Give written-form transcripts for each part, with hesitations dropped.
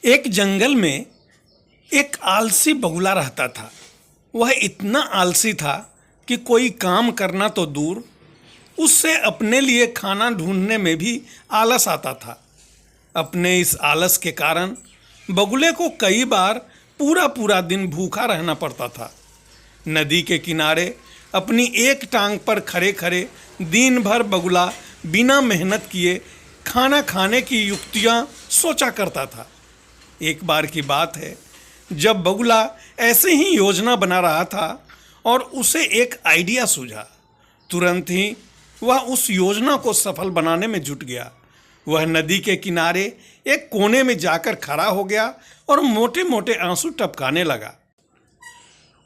एक जंगल में एक आलसी बगुला रहता था। वह इतना आलसी था कि कोई काम करना तो दूर, उससे अपने लिए खाना ढूंढने में भी आलस आता था। अपने इस आलस के कारण बगुले को कई बार पूरा पूरा दिन भूखा रहना पड़ता था। नदी के किनारे अपनी एक टांग पर खड़े खड़े दिन भर बगुला बिना मेहनत किए खाना खाने की युक्तियां सोचा करता था। एक बार की बात है, जब बगुला ऐसे ही योजना बना रहा था और उसे एक आइडिया सूझा। तुरंत ही वह उस योजना को सफल बनाने में जुट गया। वह नदी के किनारे एक कोने में जाकर खड़ा हो गया और मोटे मोटे आंसू टपकाने लगा।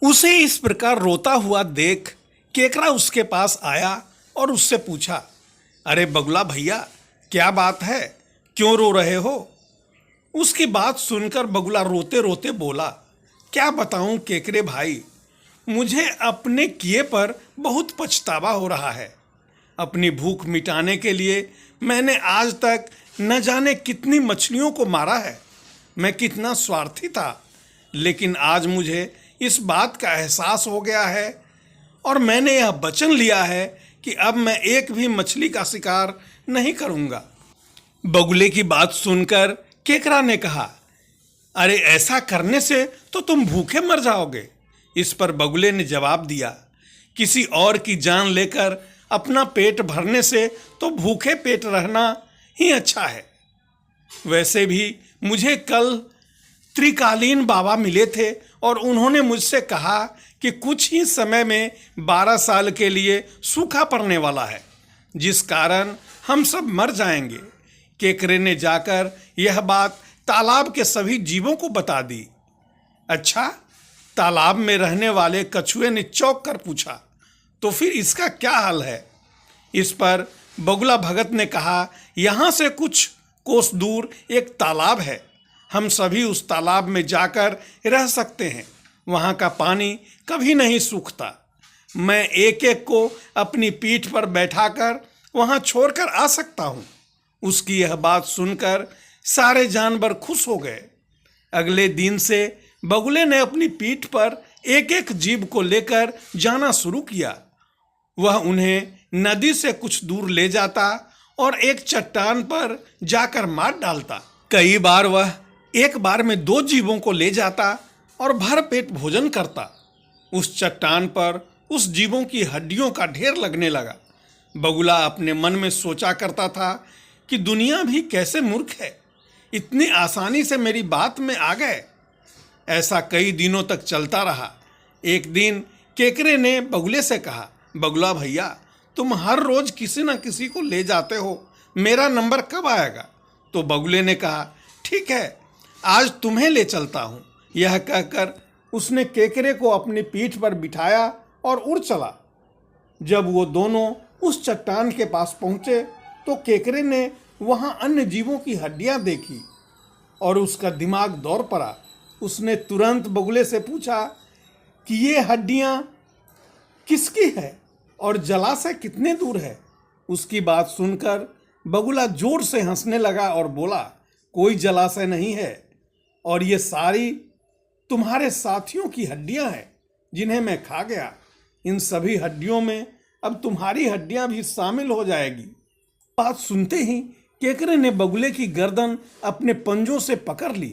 उसे इस प्रकार रोता हुआ देख केकड़ा उसके पास आया और उससे पूछा, अरे बगुला भैया, क्या बात है, क्यों रो रहे हो? उसकी बात सुनकर बगुला रोते रोते बोला, क्या बताऊं केकड़े भाई, मुझे अपने किए पर बहुत पछतावा हो रहा है। अपनी भूख मिटाने के लिए मैंने आज तक न जाने कितनी मछलियों को मारा है। मैं कितना स्वार्थी था, लेकिन आज मुझे इस बात का एहसास हो गया है और मैंने यह वचन लिया है कि अब मैं एक भी मछली का शिकार नहीं करूंगा। बगुले की बात सुनकर केकड़ा ने कहा, अरे ऐसा करने से तो तुम भूखे मर जाओगे। इस पर बगुले ने जवाब दिया, किसी और की जान लेकर अपना पेट भरने से तो भूखे पेट रहना ही अच्छा है। वैसे भी मुझे कल त्रिकालीन बाबा मिले थे और उन्होंने मुझसे कहा कि कुछ ही समय में 12 साल के लिए सूखा पड़ने वाला है, जिस कारण हम सब मर जाएंगे। केकड़े ने जाकर यह बात तालाब के सभी जीवों को बता दी। अच्छा, तालाब में रहने वाले कछुए ने चौंक कर पूछा, तो फिर इसका क्या हाल है? इस पर बगुला भगत ने कहा, यहाँ से कुछ कोस दूर एक तालाब है, हम सभी उस तालाब में जाकर रह सकते हैं। वहाँ का पानी कभी नहीं सूखता। मैं एक एक को अपनी पीठ पर बैठाकर वहाँ छोड़कर आ सकता हूँ। उसकी यह बात सुनकर सारे जानवर खुश हो गए। अगले दिन से बगुले ने अपनी पीठ पर एक एक जीव को लेकर जाना शुरू किया। वह उन्हें नदी से कुछ दूर ले जाता और एक चट्टान पर जाकर मार डालता। कई बार वह एक बार में 2 जीवों को ले जाता और भर पेट भोजन करता। उस चट्टान पर उस जीवों की हड्डियों का ढेर लगने लगा। बगुला अपने मन में सोचा करता था कि दुनिया भी कैसे मूर्ख है, इतनी आसानी से मेरी बात में आ गए। ऐसा कई दिनों तक चलता रहा। एक दिन केकड़े ने बगुले से कहा, बगुला भैया, तुम हर रोज किसी न किसी को ले जाते हो, मेरा नंबर कब आएगा? तो बगुले ने कहा, ठीक है, आज तुम्हें ले चलता हूँ। यह कहकर उसने केकड़े को अपनी पीठ पर बिठाया और उड़ चला। जब वो दोनों उस चट्टान के पास पहुँचे तो केकड़े ने वहाँ अन्य जीवों की हड्डियाँ देखी और उसका दिमाग दौड़ पड़ा। उसने तुरंत बगुले से पूछा कि ये हड्डियाँ किसकी है और जलाशय कितने दूर है? उसकी बात सुनकर बगुला जोर से हंसने लगा और बोला, कोई जलाशय नहीं है और ये सारी तुम्हारे साथियों की हड्डियां हैं जिन्हें मैं खा गया। इन सभी हड्डियों में अब तुम्हारी हड्डियां भी शामिल हो जाएगी। बात सुनते ही केकड़े ने बगुले की गर्दन अपने पंजों से पकड़ ली।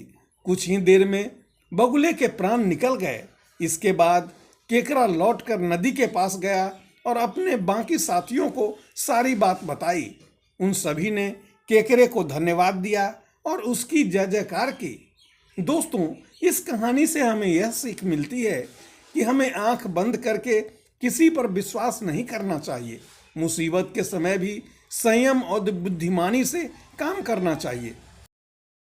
कुछ ही देर में बगुले के प्राण निकल गए। इसके बाद केकड़ा लौटकर नदी के पास गया और अपने बाकी साथियों को सारी बात बताई। उन सभी ने केकड़े को धन्यवाद दिया और उसकी जय जयकार की। दोस्तों, इस कहानी से हमें यह सीख मिलती है कि हमें आंख बंद करके किसी पर विश्वास नहीं करना चाहिए। मुसीबत के समय भी संयम और बुद्धिमानी से काम करना चाहिए।